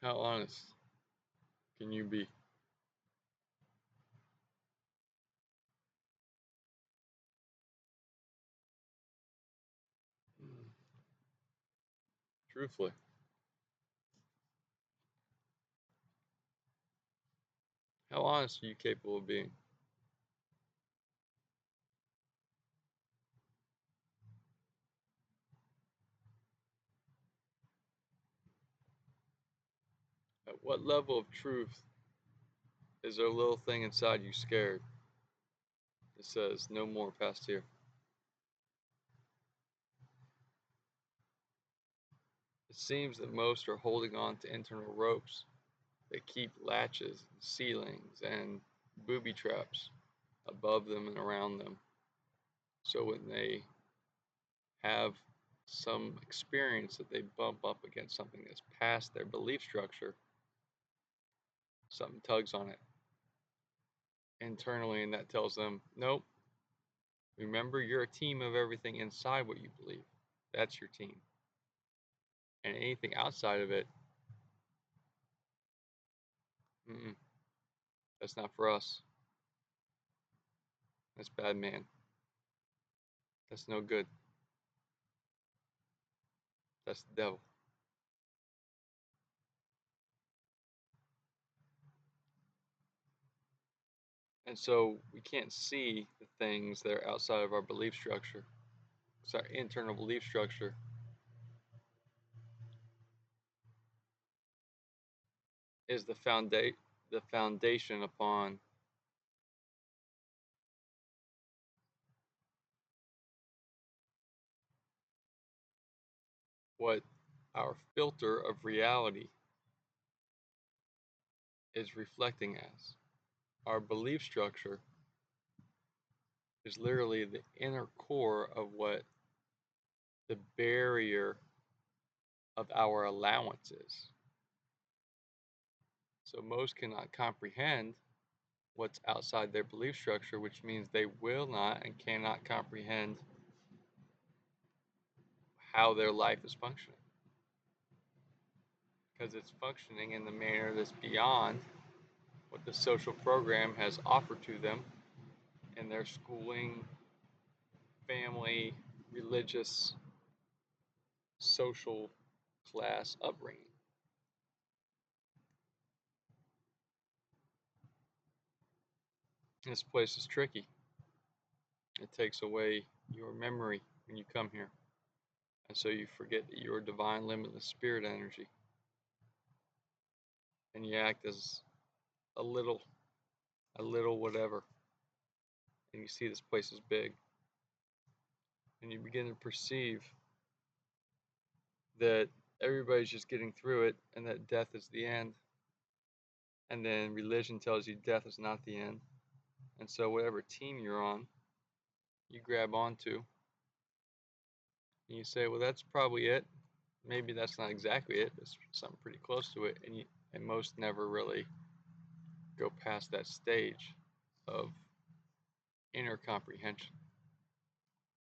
How honest can you be? Truthfully, how honest are you capable of being? At what level of truth is there a little thing inside you scared that says no more past here? It seems that most are holding on to internal ropes that keep latches, ceilings, and booby traps above them and around them. So when they have some experience that they bump up against something that's past their belief structure, something tugs on it internally, and that tells them, nope, remember, you're a team of everything inside what you believe. That's your team. And anything outside of it, mm-mm, that's not for us. That's bad, man. That's no good. That's the devil. And so we can't see the things that are outside of our belief structure. Because our internal belief structure is the foundation upon what our filter of reality is reflecting as. Our belief structure is literally the inner core of what the barrier of our allowance is. So most cannot comprehend what's outside their belief structure, which means they will not and cannot comprehend how their life is functioning. Because it's functioning in the manner that's beyond what the social program has offered to them in their schooling, family, religious, social class upbringing. This place is tricky. It takes away your memory when you come here. And so you forget that you're a divine, limitless spirit energy. And you act as a little, a little whatever. And you see this place is big. And you begin to perceive that everybody's just getting through it and that death is the end. And then religion tells you death is not the end. And so whatever team you're on, you grab onto and you say, well, that's probably it. Maybe that's not exactly it, but it's something pretty close to it. And most never really go past that stage of inner comprehension.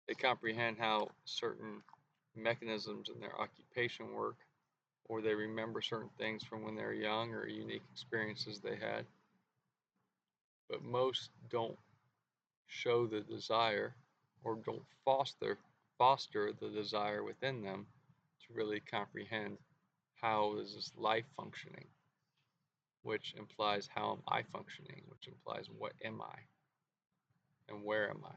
They comprehend how certain mechanisms in their occupation work, or they remember certain things from when they're young or unique experiences they had. But most don't show the desire or don't foster the desire within them to really comprehend how is this life functioning, which implies how am I functioning, which implies what am I and where am I.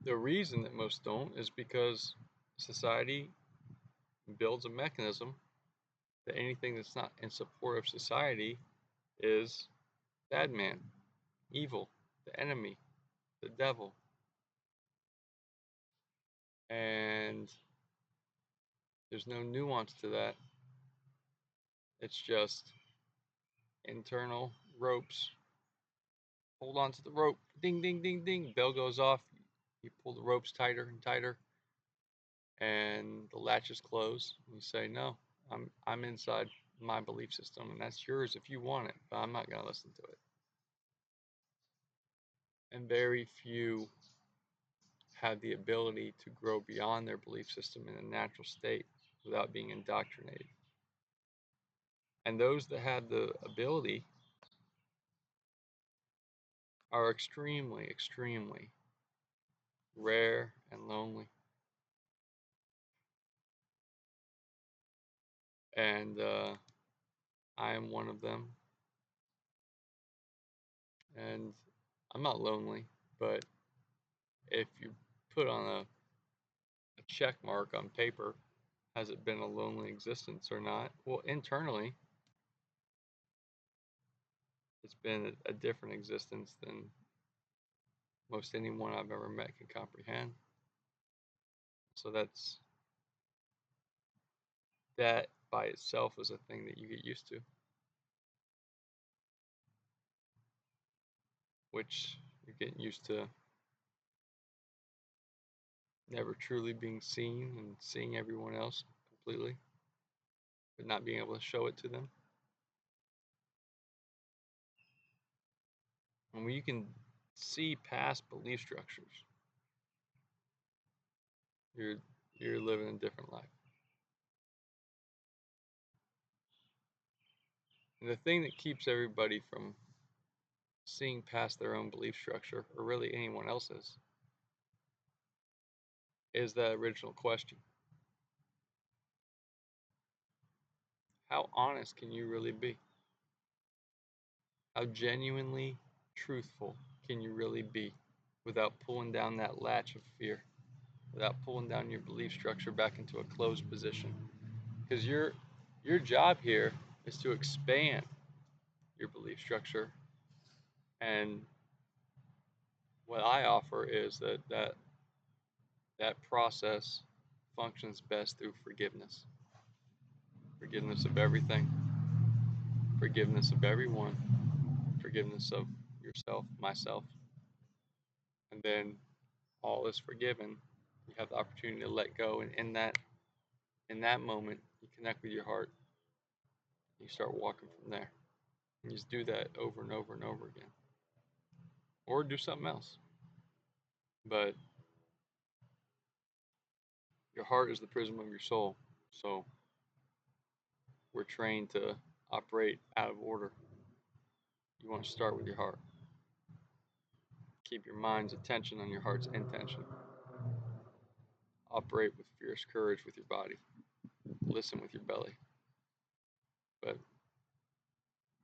The reason that most don't is because society builds a mechanism that anything that's not in support of society is bad man, evil, the enemy, the devil. And there's no nuance to that. It's just internal ropes. Hold on to the rope. Ding, ding, ding, ding. Bell goes off. You pull the ropes tighter and tighter, and the latches close. You say, "No, I'm inside my belief system, and that's yours if you want it, but I'm not going to listen to it." And very few have the ability to grow beyond their belief system in a natural state. without being indoctrinated. And those that have the ability are extremely, extremely rare and lonely. And I am one of them. And I'm not lonely, but if you put on a check mark on paper, has it been a lonely existence or not? Well, internally, it's been a different existence than most anyone I've ever met can comprehend. So that by itself is a thing that you get used to, which you're getting used to never truly being seen and seeing everyone else completely, but not being able to show it to them. And when you can see past belief structures, you're you're living a different life. And the thing that keeps everybody from seeing past their own belief structure, or really anyone else's, is that original question. How honest can you really be? How genuinely truthful can you really be without pulling down that latch of fear, without pulling down your belief structure back into a closed position? Because your job here is to expand your belief structure, and what I offer is that process functions best through forgiveness. Forgiveness of everything, forgiveness of everyone, forgiveness of yourself, myself, and then all is forgiven. You have the opportunity to let go, and in that moment, you connect with your heart. You start walking from there. And you just do that over and over and over again, or do something else. But your heart is the prism of your soul, so we're trained to operate out of order. You want to start with your heart. Keep your mind's attention on your heart's intention. Operate with fierce courage with your body. Listen with your belly. But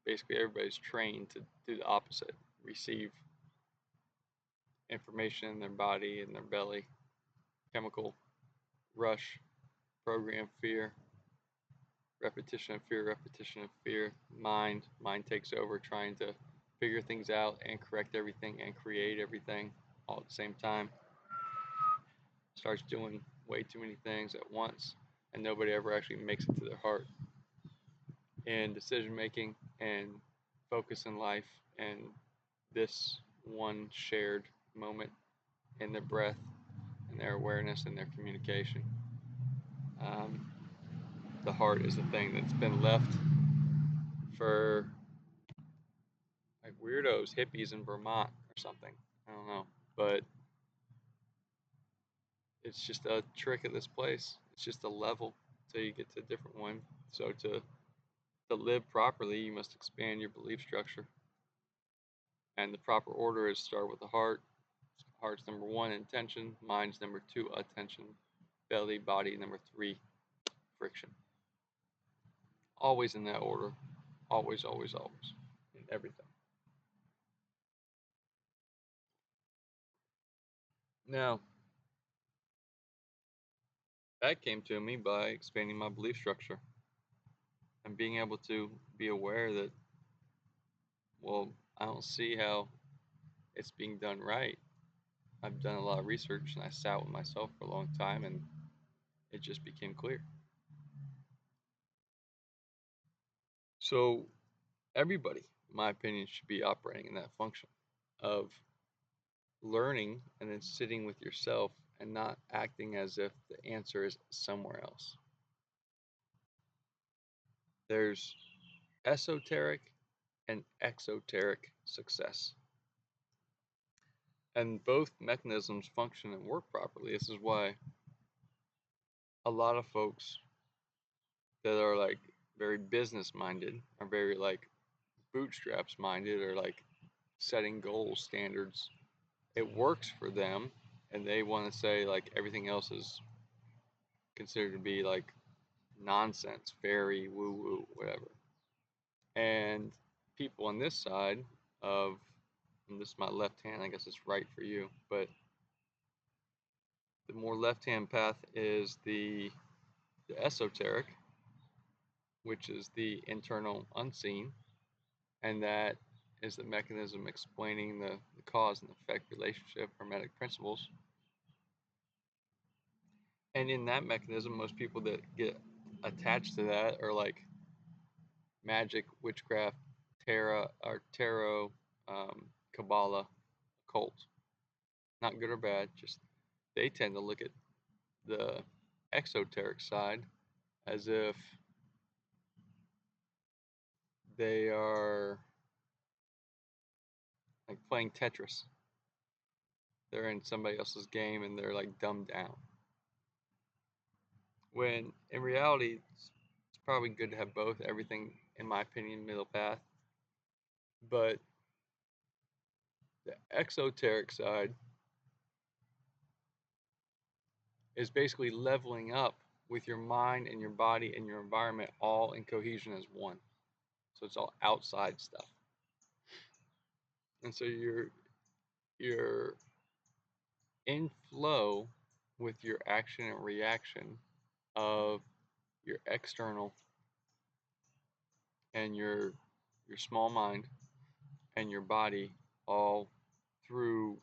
basically, everybody's trained to do the opposite. Receive information in their body and their belly. Chemical rush, program fear, repetition of fear. Mind takes over, trying to figure things out and correct everything and create everything all at the same time. Starts doing way too many things at once, and nobody ever actually makes it to their heart. In decision making and focus in life, and this one shared moment in their breath and their awareness and their communication. Um, the heart is the thing that's been left for like weirdos, hippies in Vermont or something. I don't know, but it's just a trick of this place. It's just a level till you get to a different one. So to live properly, you must expand your belief structure. And the proper order is start with the heart. Heart's number one, intention. Mind's number two, attention. Belly, body, number three, friction. Always in that order. Always, always, always. In everything. Now, that came to me by expanding my belief structure and being able to be aware that, well, I don't see how it's being done right. I've done a lot of research and I sat with myself for a long time, and it just became clear. So, everybody, in my opinion, should be operating in that function of learning and then sitting with yourself and not acting as if the answer is somewhere else. There's esoteric and exoteric success. And both mechanisms function and work properly. This is why a lot of folks that are like very business minded, or very like bootstraps minded, or like setting goals, standards. It works for them, and they want to say like everything else is considered to be like nonsense, fairy, woo woo, whatever. And people on this side of, and this is my left hand, I guess it's right for you, but the more left hand path is the esoteric, which is the internal unseen, and that is the mechanism explaining the cause and effect relationship, hermetic principles. And in that mechanism, most people that get attached to that are like magic, witchcraft, tarot, Kabbalah, occult. Not good or bad, just they tend to look at the exoteric side as if they are like playing Tetris. They're in somebody else's game and they're like dumbed down. When in reality, it's probably good to have both. Everything, in my opinion, middle path. But the exoteric side is basically leveling up with your mind and your body and your environment all in cohesion as one. So it's all outside stuff. And so you're in flow with your action and reaction of your external and your small mind and your body all through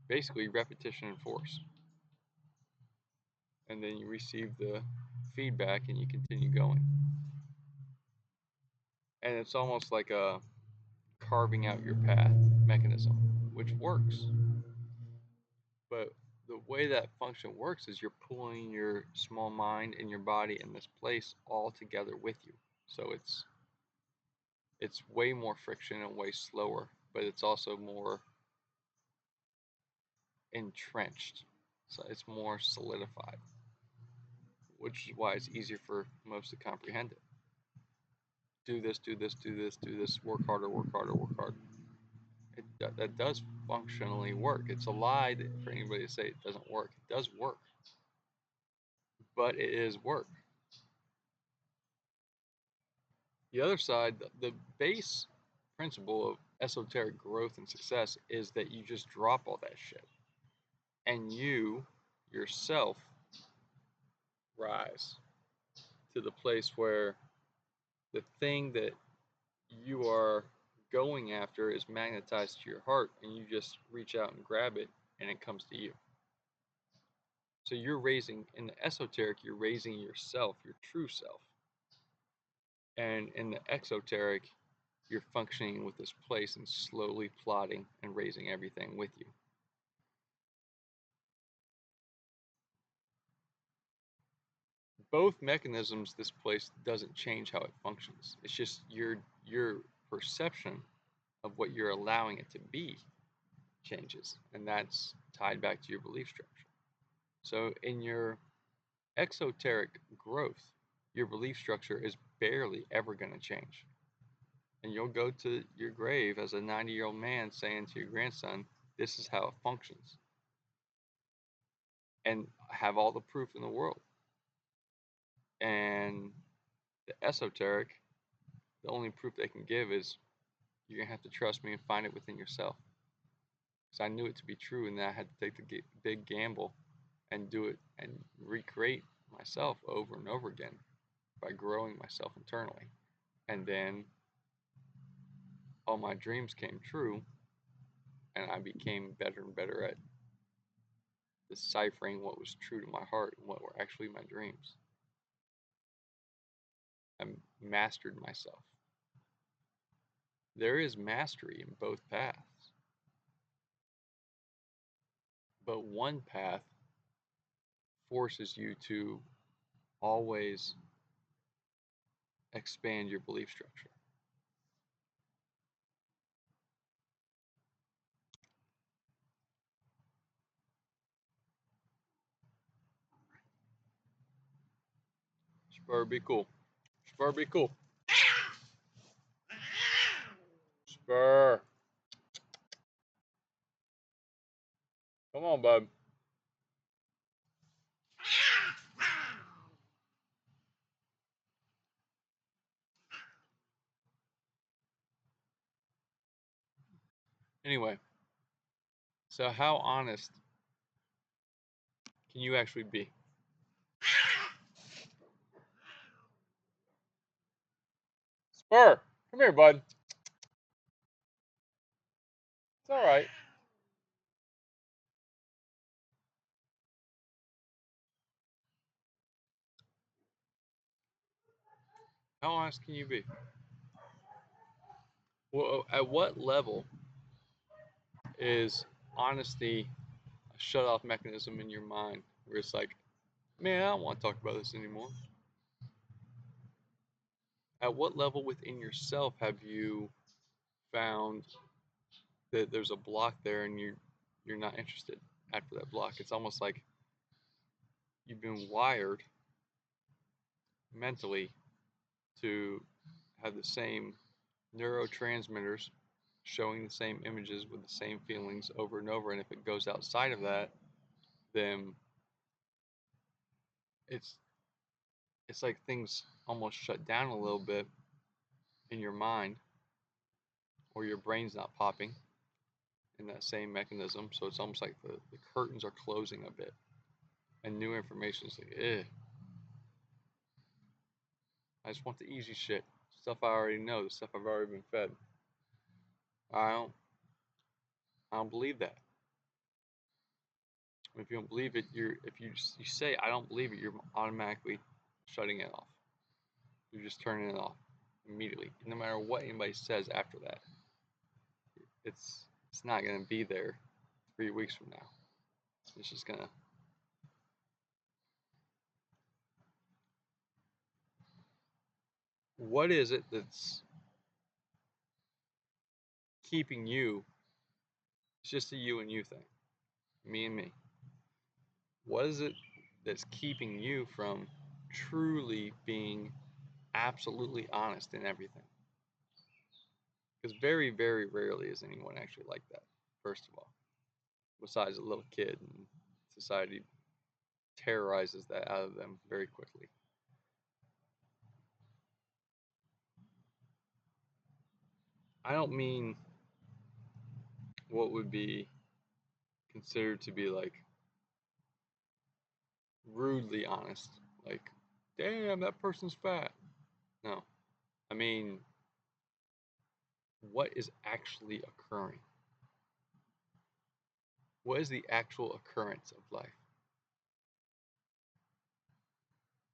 basically repetition and force. And then you receive the feedback and you continue going. And it's almost like a carving out your path mechanism, which works. But the way that function works is you're pulling your small mind and your body in this place all together with you. So it's way more friction and way slower, but it's also more entrenched. So it's more solidified, which is why it's easier for most to comprehend it. Do this, do this, do this, do this, work harder, work harder, work harder. That does functionally work. It's a lie for anybody to say it doesn't work. It does work, but it is work. The other side, the base principle of esoteric growth and success is that you just drop all that shit and you yourself rise to the place where the thing that you are going after is magnetized to your heart and you just reach out and grab it and it comes to you. So you're raising, in the esoteric, you're raising yourself, your true self. And in the exoteric, you're functioning with this place and slowly plotting and raising everything with you. Both mechanisms, this place doesn't change how it functions. It's just your perception of what you're allowing it to be changes, and that's tied back to your belief structure. So in your exoteric growth, your belief structure is barely ever going to change. And you'll go to your grave as a 90-year-old man saying to your grandson, this is how it functions, and have all the proof in the world. And the esoteric, the only proof they can give is you're going to have to trust me and find it within yourself. Because I knew it to be true, and that I had to take the big gamble and do it and recreate myself over and over again by growing myself internally. And then all my dreams came true, and I became better and better at deciphering what was true to my heart and what were actually my dreams. I mastered myself. There is mastery in both paths, but one path forces you to always expand your belief structure. Spur, be cool. Spur, be cool. Spur. Come on, bud. Anyway, so how honest can you actually be? Spur, come here, bud. It's all right. How honest can you be? Well, at what level is honesty a shut off mechanism in your mind where it's like, man, I don't want to talk about this anymore? At what level within yourself have you found that there's a block there and you're not interested after that block? It's almost like you've been wired mentally to have the same neurotransmitters showing the same images with the same feelings over and over, and if it goes outside of that, then it's it's like things almost shut down a little bit in your mind, or your brain's not popping in that same mechanism, so it's almost like the curtains are closing a bit and new information is like, I just want the easy shit, stuff I already know, the stuff I've already been fed. I don't I don't believe that. If you don't believe it, if you say I don't believe it, you're automatically shutting it off. You're just turning it off immediately. No matter what anybody says after that, it's not gonna be there 3 weeks from now. It's just gonna. What is it that's keeping you? It's just a you and you thing, me and me. What is it that's keeping you from truly being absolutely honest in everything? Because very, very rarely is anyone actually like that, first of all, besides a little kid, and society terrorizes that out of them very quickly. I don't mean what would be considered to be like rudely honest, like, damn, that person's fat. No, I mean, what is actually occurring? What is the actual occurrence of life?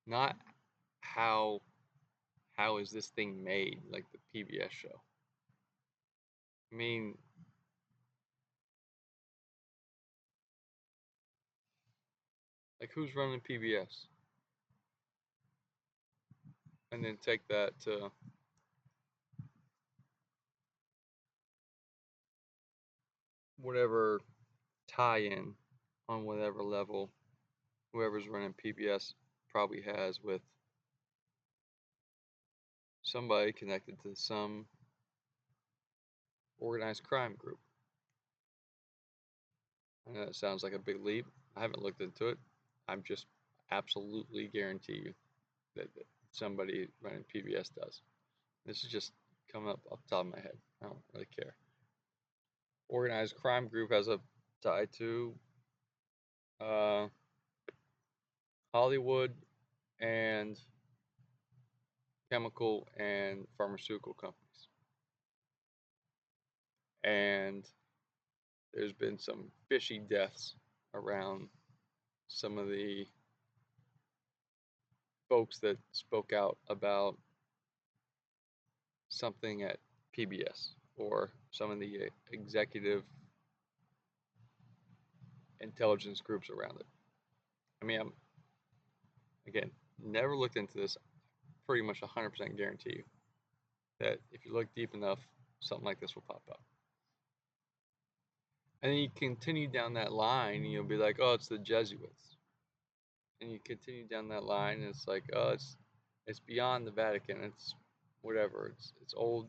Not how how is this thing made, like the PBS show. I mean, like who's running PBS? And then take that to whatever tie-in on whatever level whoever's running PBS probably has with somebody connected to some organized crime group. I know that sounds like a big leap. I haven't looked into it. I'm just absolutely guarantee you that somebody running PBS does. This is just coming up off the top of my head. I don't really care. Organized crime group has a tie to uh, Hollywood and chemical and pharmaceutical companies. And there's been some fishy deaths around some of the folks that spoke out about something at PBS or some of the executive intelligence groups around it. I mean, I'm again never looked into this. Pretty much 100% guarantee you that if you look deep enough, something like this will pop up. And then you continue down that line, and you'll be like, oh, it's the Jesuits. And you continue down that line, and it's like, oh, it's It's beyond the Vatican. It's whatever. It's old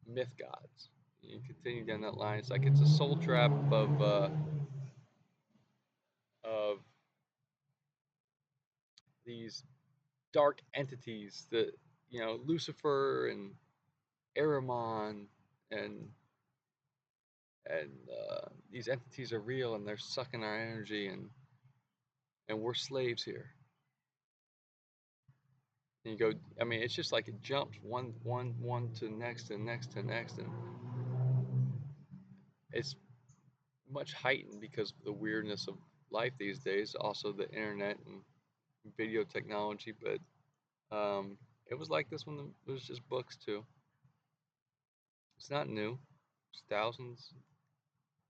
myth gods. You continue down that line. It's like it's a soul trap of these dark entities that Lucifer and Ahriman and these entities are real and they're sucking our energy and we're slaves here. And you go, I mean, it's just like it jumps one to next and next to next, and it's much heightened because of the weirdness of life these days. Also, the internet and video technology, but it was like this when it was just books too. It's not new. It's thousands,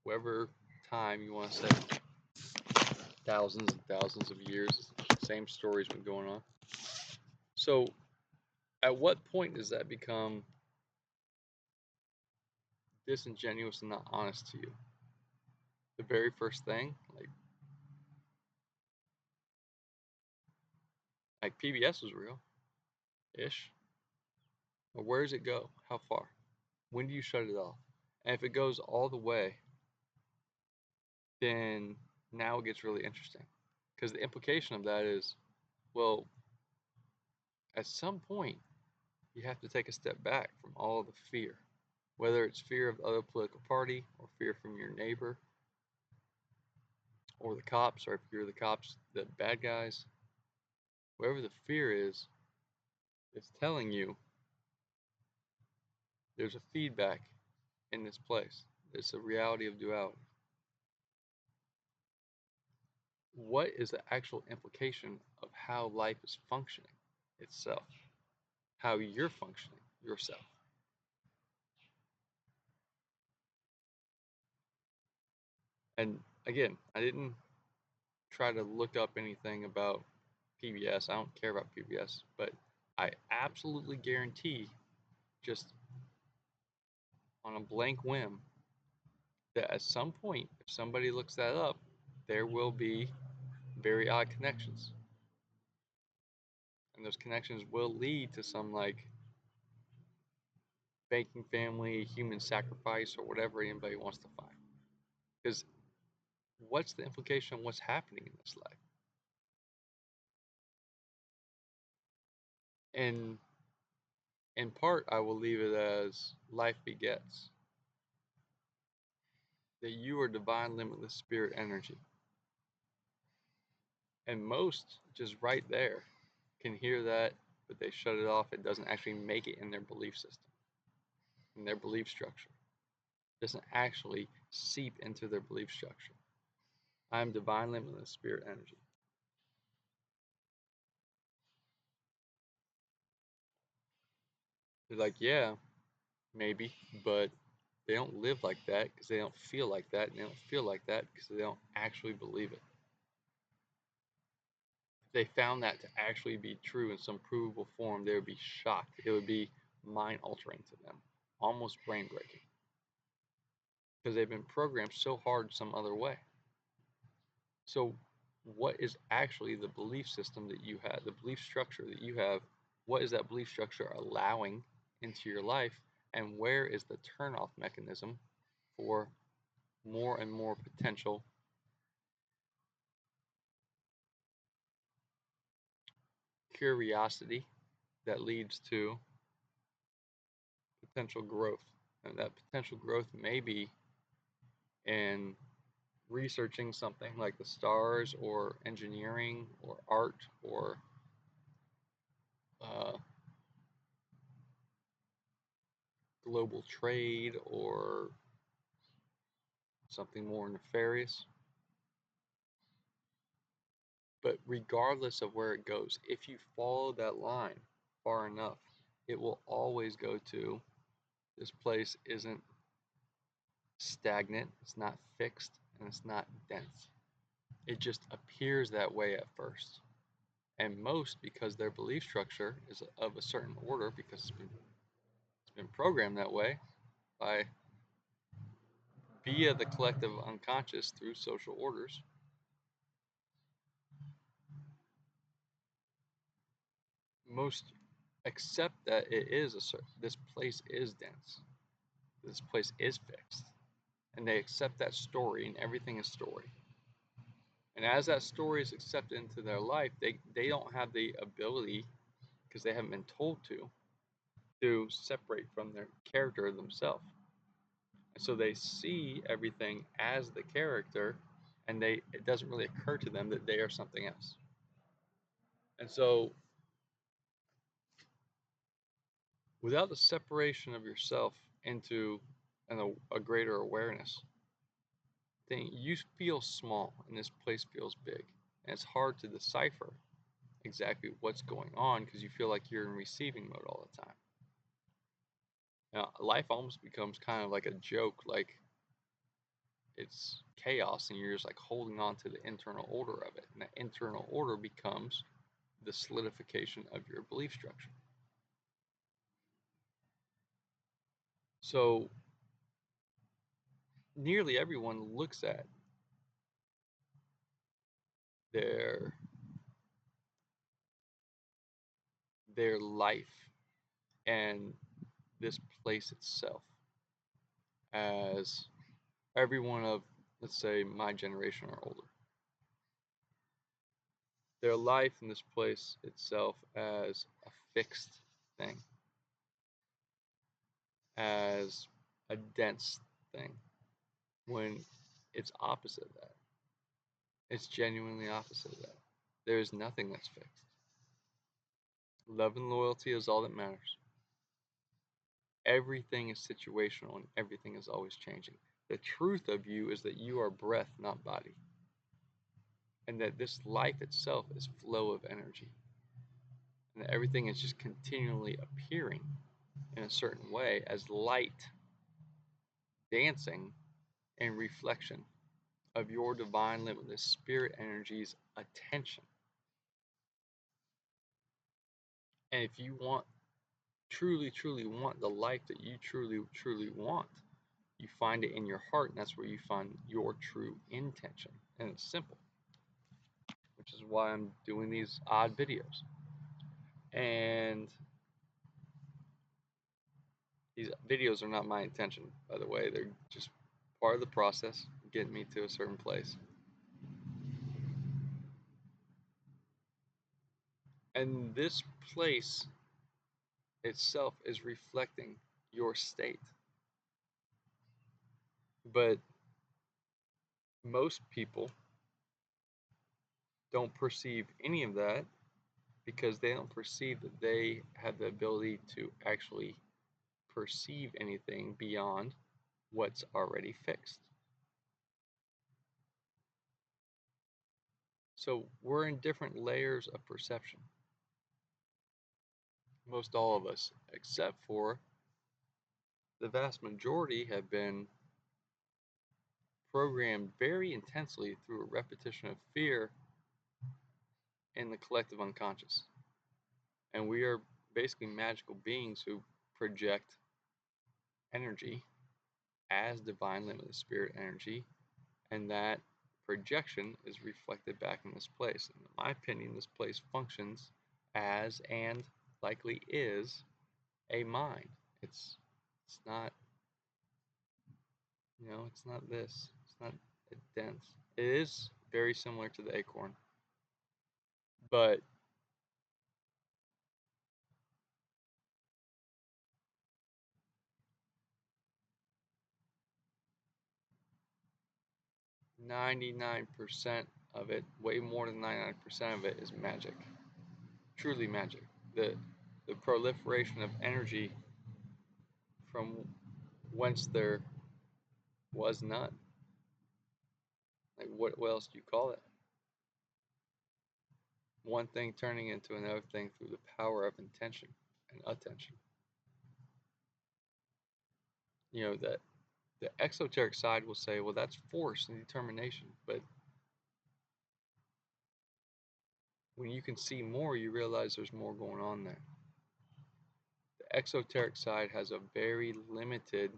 whatever time you want to say, thousands and thousands of years. Same stories been going on. So, at what point does that become disingenuous and not honest to you? The very first thing, like PBS was real, ish. But where does it go? How far? When do you shut it off? And if it goes all the way, then now it gets really interesting. Because the implication of that is, well, at some point, you have to take a step back from all of the fear, whether it's fear of the other political party, or fear from your neighbor, or the cops, or if you're the cops, the bad guys, whatever the fear is, it's telling you there's a feedback in this place. It's a reality of duality. What is the actual implication of how life is functioning itself? How you're functioning yourself? And again, I didn't try to look up anything about PBS. I don't care about PBS, but I absolutely guarantee, just on a blank whim, that at some point, if somebody looks that up, there will be very odd connections. And those connections will lead to some like banking family, human sacrifice, or whatever anybody wants to find. Because what's the implication of what's happening in this life? And in part, I will leave it as life begets. That you are divine, limitless spirit energy. And most, just right there, can hear that, but they shut it off. It doesn't actually make it in their belief system, in their belief structure. It doesn't actually seep into their belief structure. I am divine, limitless spirit energy. They're like, yeah, maybe, but they don't live like that because they don't feel like that, and they don't feel like that because they don't actually believe it. If they found that to actually be true in some provable form, they would be shocked. It would be mind altering to them, almost brain breaking, because they've been programmed so hard some other way. So, what is actually the belief system that you have, the belief structure that you have? What is that belief structure allowing into your life? And where is the turnoff mechanism for more and more potential curiosity that leads to potential growth? And that potential growth may be in researching something like the stars, or engineering, or art, or uh, global trade, or something more nefarious. But regardless of where it goes, if you follow that line far enough, it will always go to, this place isn't stagnant, it's not fixed, and it's not dense. It just appears that way at first. And most, because their belief structure is of a certain order, because it's been programmed that way by via the collective unconscious through social orders. Most accept that this place is dense, this place is fixed, and they accept that story, and everything is story. And as that story is accepted into their life, they don't have the ability, because they haven't been told to separate from their character themselves. And so they see everything as the character, and it doesn't really occur to them that they are something else. And so without the separation of yourself into a greater awareness, then you feel small and this place feels big. And it's hard to decipher exactly what's going on because you feel like you're in receiving mode all the time. Now, life almost becomes kind of like a joke, like it's chaos and you're just like holding on to the internal order of it. And the internal order becomes the solidification of your belief structure. So nearly everyone looks at their their life and this place itself as everyone of, let's say, my generation or older, their life in this place itself as a fixed thing, as a dense thing, when it's opposite of that. It's genuinely opposite of that. There is nothing that's fixed. Love and loyalty is all that matters. Everything is situational and everything is always changing. The truth of you is that you are breath, not body. And that this life itself is flow of energy. And that everything is just continually appearing in a certain way as light dancing in reflection of your divine limitless spirit energy's attention. And if you truly want the life that you truly want, you find it in your heart, and that's where you find your true intention. And it's simple, which is why I'm doing these odd videos. And these videos are not my intention, by the way. They're just part of the process, getting me to a certain place. And this place itself is reflecting your state. But most people don't perceive any of that because they don't perceive that they have the ability to actually perceive anything beyond what's already fixed. So we're in different layers of perception. Most all of us, except for the vast majority, have been programmed very intensely through a repetition of fear in the collective unconscious. And we are basically magical beings who project energy as divine limitless spirit energy, and that projection is reflected back in this place. And in my opinion, this place functions as and likely is a mind. It's not, it's not this. It's not dense. It is very similar to the acorn, but 99% of it, way more than 99% of it, is magic. Truly magic. The proliferation of energy from whence there was none. Like what else do you call it? One thing turning into another thing through the power of intention and attention. That the exoteric side will say, well, that's force and determination. But when you can see more, you realize there's more going on there. The exoteric side has a very limited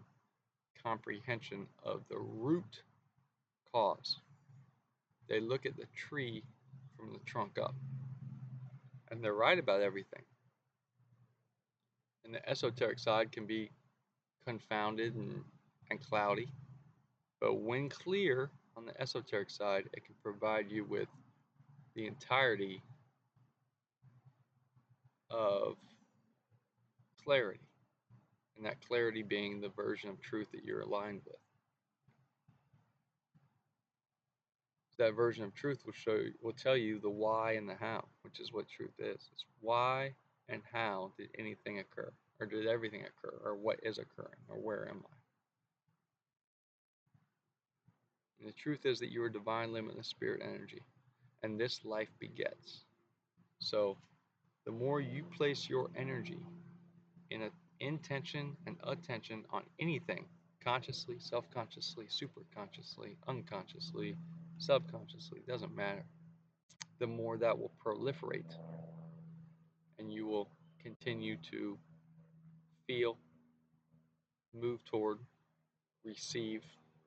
comprehension of the root cause. They look at the tree from the trunk up, and they're right about everything. And the esoteric side can be confounded and cloudy. But when clear on the esoteric side, it can provide you with the entirety of clarity. And that clarity being the version of truth that you're aligned with. That version of truth will tell you the why and the how, which is what truth is. It's why and how did anything occur, or did everything occur, or what is occurring, or where am I? And the truth is that you are divine, limitless spirit energy, and this life begets. So the more you place your energy in intention and attention on anything, consciously, self-consciously, superconsciously, unconsciously, subconsciously, doesn't matter, the more that will proliferate, and you will continue to feel, move toward, receive,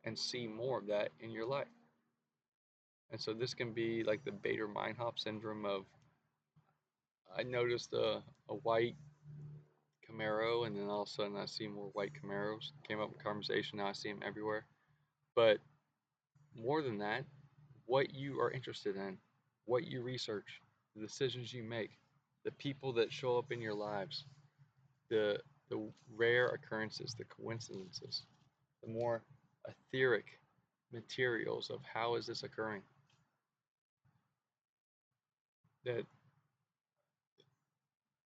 and see more of that in your life. And so this can be like the Bader-Meinhof syndrome of, I noticed a white Camaro, and then all of a sudden I see more white Camaros. Came up in conversation, now I see them everywhere. But more than that, what you are interested in, what you research, the decisions you make, the people that show up in your lives, the rare occurrences, the coincidences, the more etheric materials of how is this occurring, that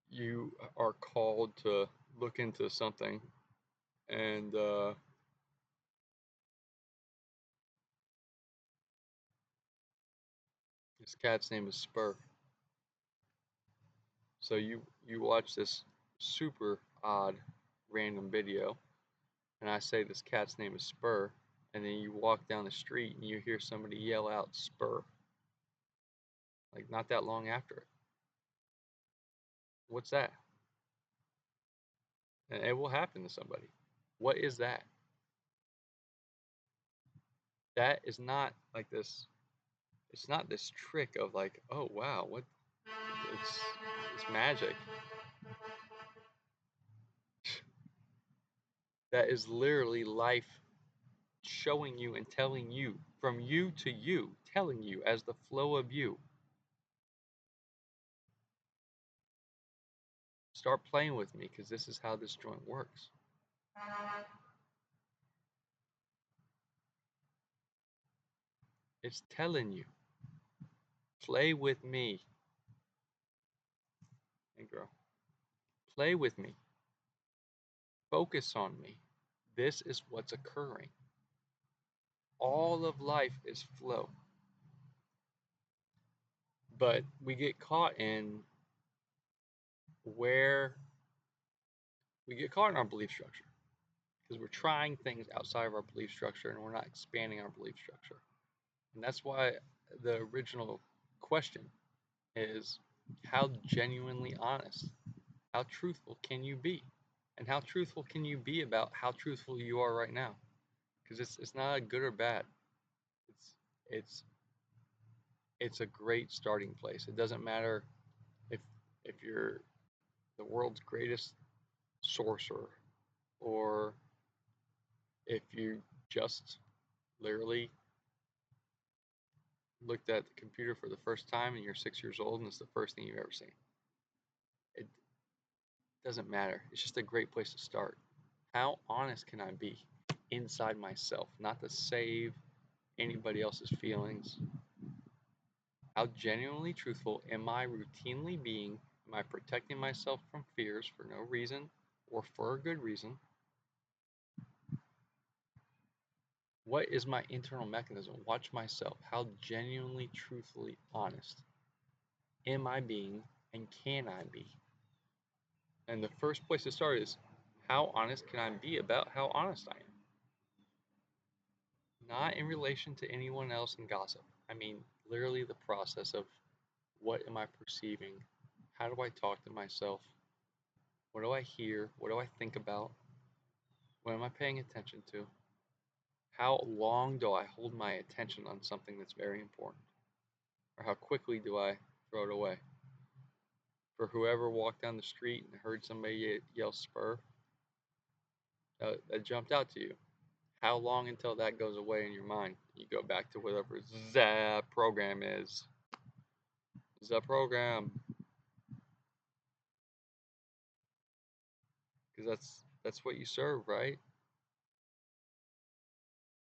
you are called to look into something. And this cat's name is Spur. So you watch this super odd random video, and I say this cat's name is Spur, and then you walk down the street and you hear somebody yell out Spur, like not that long after it. What's that? And it will happen to somebody. What is that? That is not like this. It's not this trick of like, oh wow, what? It's it's magic. That is literally life showing you and telling you, from you to you, telling you as the flow of you. Start playing with me, because this is how this joint works. It's telling you, play with me. And girl, play with me. Focus on me. This is what's occurring. All of life is flow. But we get caught in where we get caught in our belief structure, because we're trying things outside of our belief structure and we're not expanding our belief structure. And that's why the original question is, how genuinely honest, how truthful can you be? And how truthful can you be about how truthful you are right now? Because it's not a good or bad. It's it's it's a great starting place. It doesn't matter if you're the world's greatest sorcerer, or if you just literally looked at the computer for the first time and you're 6 years old and it's the first thing you've ever seen. It doesn't matter. It's just a great place to start. How honest can I be inside myself? Not to save anybody else's feelings. How genuinely truthful am I routinely being? Am I protecting myself from fears for no reason or for a good reason? What is my internal mechanism? Watch myself. How genuinely, truthfully honest am I being, and can I be? And the first place to start is, how honest can I be about how honest I am? Not in relation to anyone else and gossip. I mean, literally the process of, what am I perceiving? How do I talk to myself? What do I hear? What do I think about? What am I paying attention to? How long do I hold my attention on something that's very important? Or how quickly do I throw it away? For whoever walked down the street and heard somebody yell spur, that jumped out to you. How long until that goes away in your mind? You go back to whatever the program is. The program, because that's what you serve, right?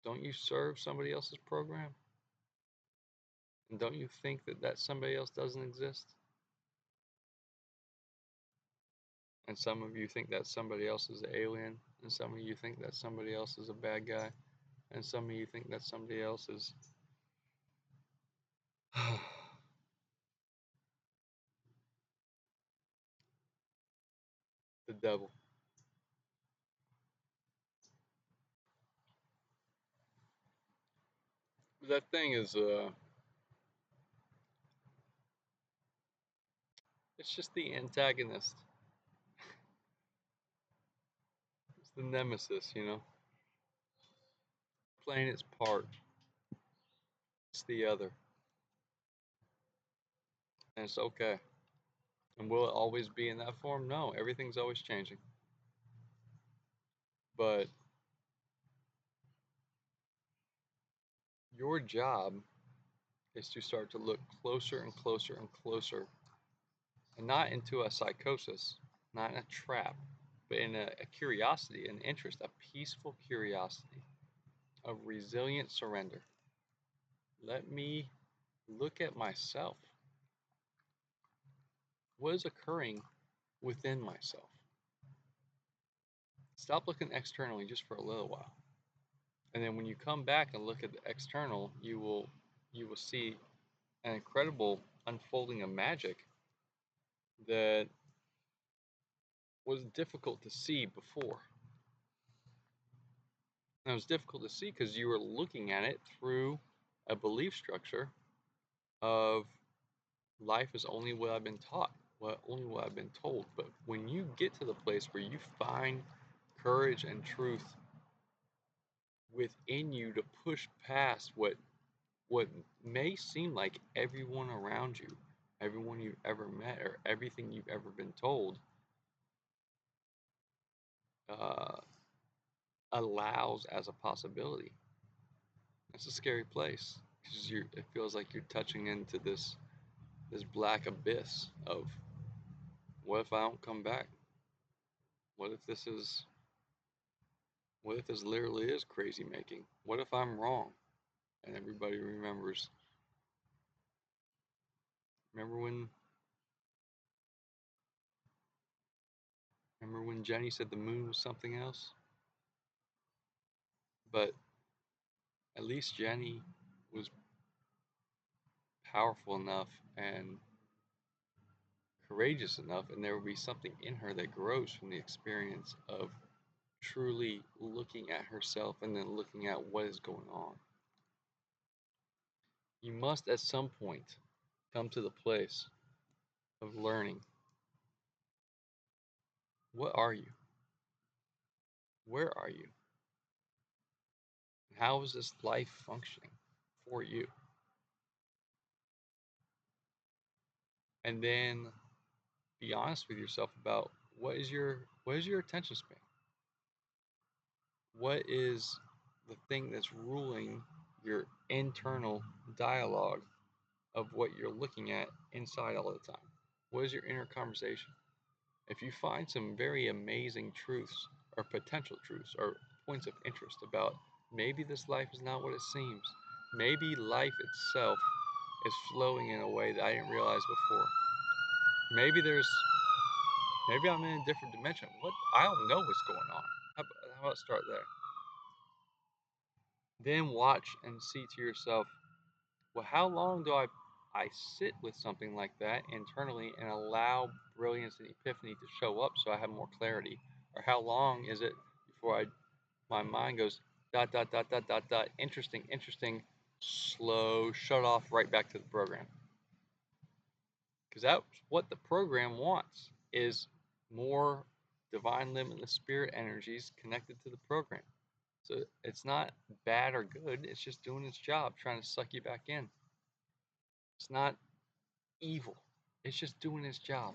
Don't you serve somebody else's program? And don't you think that that somebody else doesn't exist? And some of you think that somebody else is an alien, and some of you think that somebody else is a bad guy, and some of you think that somebody else is the devil. That thing is it's just the antagonist. It's the nemesis, playing its part. It's the other. And it's okay. And will it always be in that form? No, everything's always changing. But your job is to start to look closer and closer and closer, and not into a psychosis, not in a trap, but in a curiosity, an interest, a peaceful curiosity of resilient surrender. Let me look at myself. What is occurring within myself? Stop looking externally just for a little while. And then when you come back and look at the external, you will see an incredible unfolding of magic that was difficult to see before. And it was difficult to see because you were looking at it through a belief structure of life is only what I've been taught, only what I've been told. But when you get to the place where you find courage and truth within you to push past what may seem like everyone around you, everyone you've ever met, or everything you've ever been told, uh, allows as a possibility. It's a scary place because it feels like you're touching into this black abyss of what if I don't come back? What if this is what if this literally is crazy making? What if I'm wrong? And everybody remember when Jenny said the moon was something else? But at least Jenny was powerful enough and courageous enough, and there will be something in her that grows from the experience of truly looking at herself and then looking at what is going on. You must at some point come to the place of learning, what are you? Where are you? How is this life functioning for you? And then be honest with yourself about what is your attention span? What is the thing that's ruling your internal dialogue of what you're looking at inside all the time? What is your inner conversation? If you find some very amazing truths or potential truths or points of interest about maybe this life is not what it seems, maybe life itself is flowing in a way that I didn't realize before. Maybe I'm in a different dimension. What I don't know what's going on. How about start there? Then watch and see to yourself, well, how long do I sit with something like that internally and allow brilliance and epiphany to show up so I have more clarity? Or how long is it before my mind goes dot dot dot dot dot dot interesting, interesting, slow, shut off right back to the program? Because that's what the program wants is more divine limitless spirit energies connected to the program. So it's not bad or good, it's just doing its job, trying to suck you back in. It's not evil. It's just doing its job.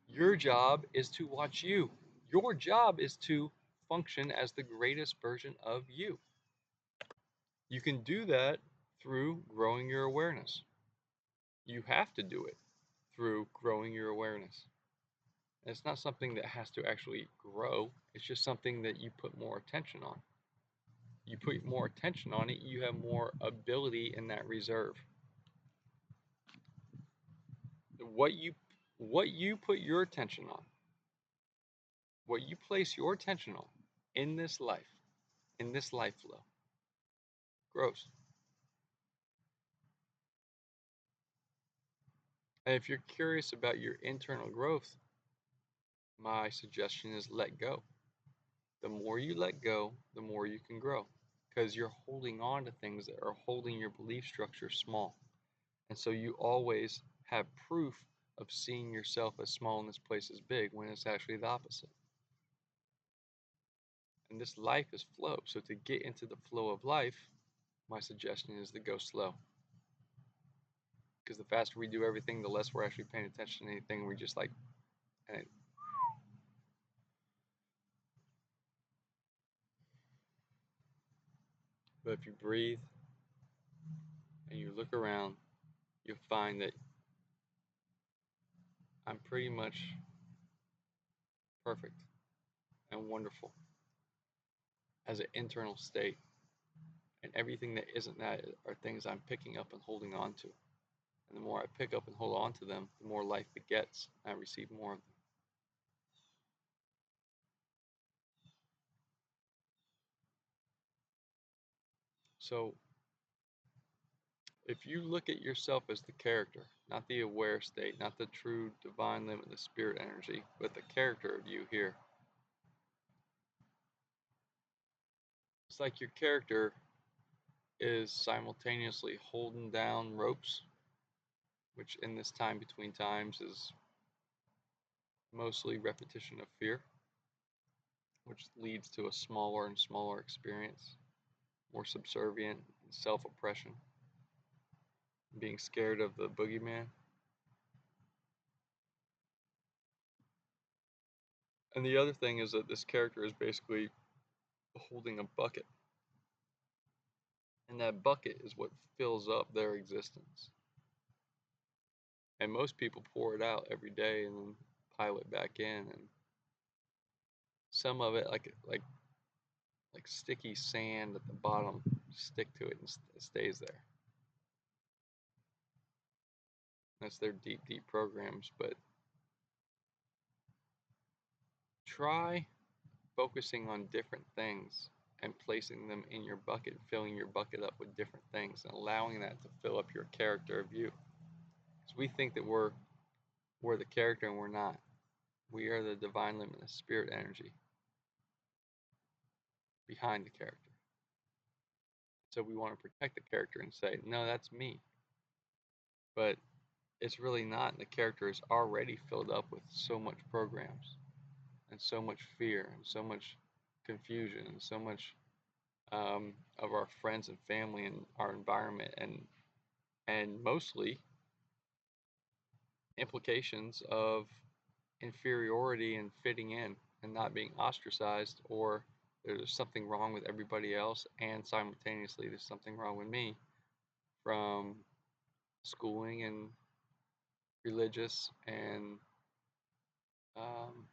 Your job is to watch you. Your job is to function as the greatest version of you. You can do that through growing your awareness. You have to do it through growing your awareness. And it's not something that has to actually grow, it's just something that you put more attention on. You put more attention on it, you have more ability in that reserve. What you what you put your attention on, what you place your attention on in this life flow, grows. And if you're curious about your internal growth, my suggestion is let go. The more you let go, the more you can grow because you're holding on to things that are holding your belief structure small. And so you always have proof of seeing yourself as small and this place is big when it's actually the opposite. And this life is flow. So to get into the flow of life, my suggestion is to go slow. Because the faster we do everything, the less we're actually paying attention to anything. We just like, and but if you breathe and you look around, you'll find that I'm pretty much perfect and wonderful as an internal state. And everything that isn't that are things I'm picking up and holding on to. And the more I pick up and hold on to them, the more life begets. I receive more of them. So if you look at yourself as the character, not the aware state, not the true divine limitless spirit energy, but the character of you here, it's like your character is simultaneously holding down ropes, which in this time between times is mostly repetition of fear, which leads to a smaller and smaller experience, more subservient, self oppression, being scared of the boogeyman. And the other thing is that this character is basically holding a bucket, and that bucket is what fills up their existence. And most people pour it out every day and then pile it back in, and some of it, like sticky sand at the bottom, stick to it and it stays there. That's their deep, deep programs. But try focusing on different things and placing them in your bucket, filling your bucket up with different things, and allowing that to fill up your character of you. Because we think that we're the character and we're not. We are the divine limitless spirit energy behind the character. So we want to protect the character and say, no, that's me. But it's really not. And the character is already filled up with so much programs and so much fear and so much confusion and so much of our friends and family and our environment and mostly implications of inferiority and fitting in and not being ostracized, or there's something wrong with everybody else and simultaneously there's something wrong with me, from schooling and religious and um,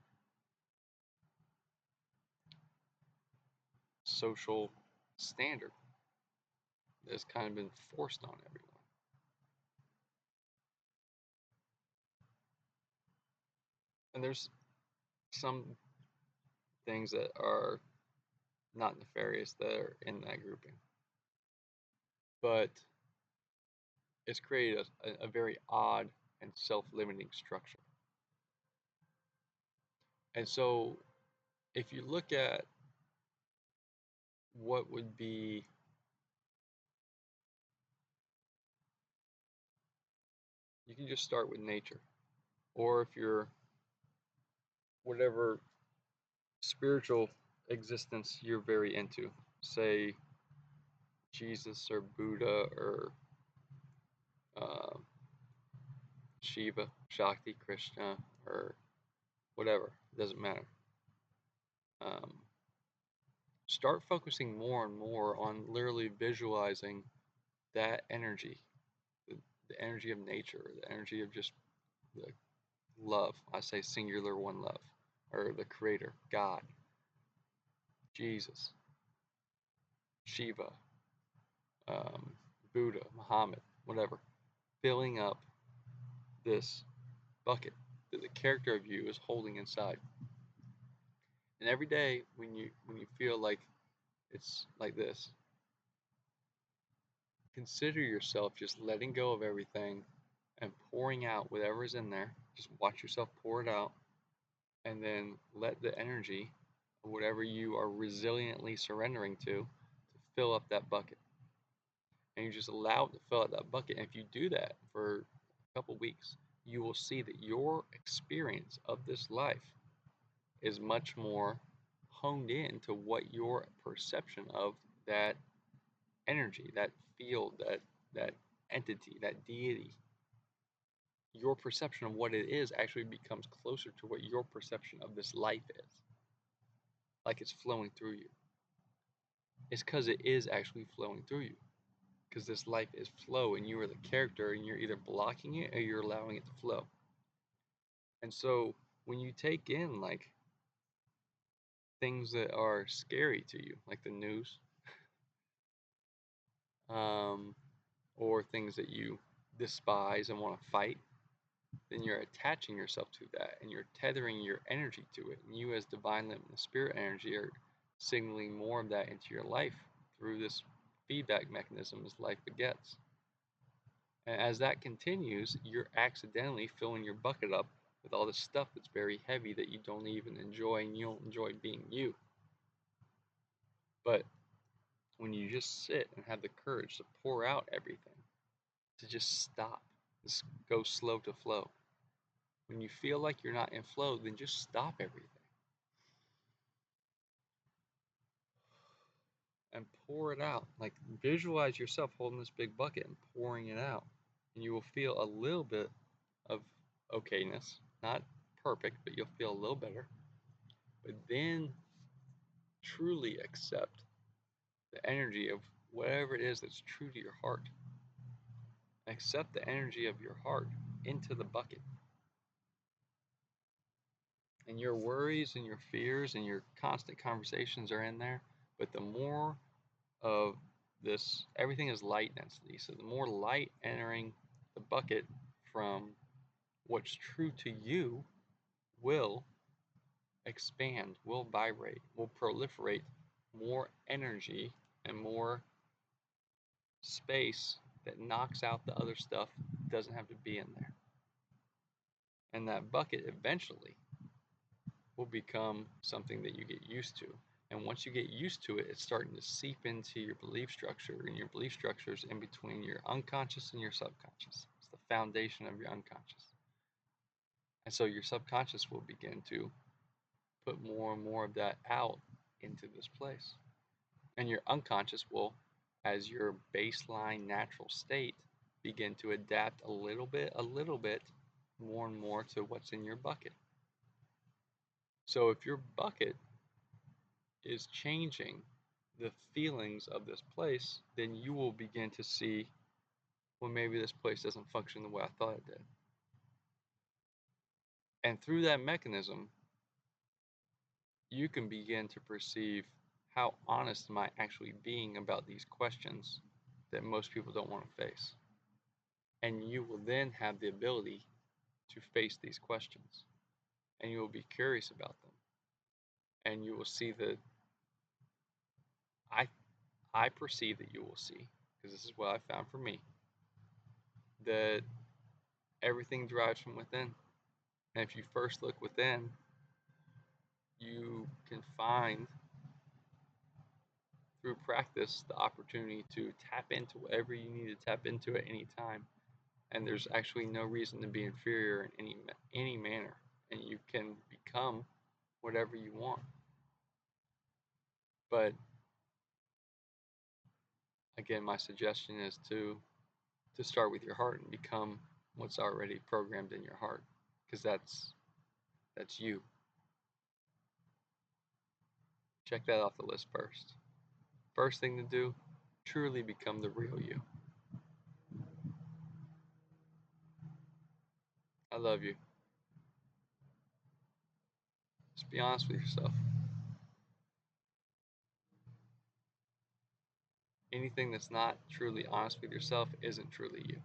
social standard that's kind of been forced on everyone. And there's some things that are not nefarious that are in that grouping, but it's created a very odd and self-limiting structure. And so if you look at what would be, you can just start with nature, or if you're whatever spiritual existence you're very into, say Jesus or Buddha or uh, Shiva, Shakti, Krishna, or whatever. It doesn't matter. Um, Start focusing more and more on literally visualizing that energy, the, the energy of nature, the energy of just the love. I say singular one love, or the creator, God, Jesus, Shiva, um, Buddha, Muhammad, whatever, filling up this bucket that the character of you is holding inside. And every day when you feel like it's like this, consider yourself just letting go of everything and pouring out whatever's in there. Just watch yourself pour it out, and then let the energy of whatever you are resiliently surrendering to fill up that bucket. And you just allow it to fill up that bucket. And if you do that for a couple weeks, you will see that your experience of this life is much more honed in to what your perception of that energy, that field, that entity, that deity, your perception of what it is actually becomes closer to what your perception of this life is, like it's flowing through you. It's because it is actually flowing through you, because this life is flow and you are the character and you're either blocking it or you're allowing it to flow. And so when you take in like things that are scary to you, like the news, um, or things that you despise and want to fight, then you're attaching yourself to that and you're tethering your energy to it. And you, as divine limitless spirit energy, are signaling more of that into your life through this feedback mechanism as life begets. And as that continues, you're accidentally filling your bucket up with all this stuff that's very heavy that you don't even enjoy, and you don't enjoy being you. But when you just sit and have the courage to pour out everything, to just stop, just go slow to flow. When you feel like you're not in flow, then just stop everything and pour it out. Like visualize yourself holding this big bucket and pouring it out. And you will feel a little bit of okayness. Not perfect, but you'll feel a little better. But then truly accept the energy of whatever it is that's true to your heart. Accept the energy of your heart into the bucket. And your worries and your fears and your constant conversations are in there. But the more of this, everything is light density. So the more light entering the bucket from what's true to you will expand, will vibrate, will proliferate more energy and more space that knocks out the other stuff that doesn't have to be in there. And that bucket eventually will become something that you get used to. And once you get used to it, it's starting to seep into your belief structure, and your belief structure is in between your unconscious and your subconscious. It's the foundation of your unconscious. And so your subconscious will begin to put more and more of that out into this place. And your unconscious will, as your baseline natural state, begin to adapt a little bit, more and more to what's in your bucket. So if your bucket is changing the feelings of this place, then you will begin to see, well, maybe this place doesn't function the way I thought it did. And through that mechanism, you can begin to perceive how honest am I actually being about these questions that most people don't want to face. And you will then have the ability to face these questions. And you will be curious about them. And you will see that I I perceive that you will see, because this is what I found for me, that everything derives from within. And if you first look within, you can find through practice the opportunity to tap into whatever you need to tap into at any time. And there's actually no reason to be inferior in any manner. And you can become whatever you want. But again, my suggestion is to to start with your heart and become what's already programmed in your heart, because that's you. Check that off the list first. First thing to do, truly become the real you. I love you. Just be honest with yourself. Anything that's not truly honest with yourself isn't truly you.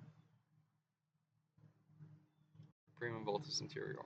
Prima Voltus Interior.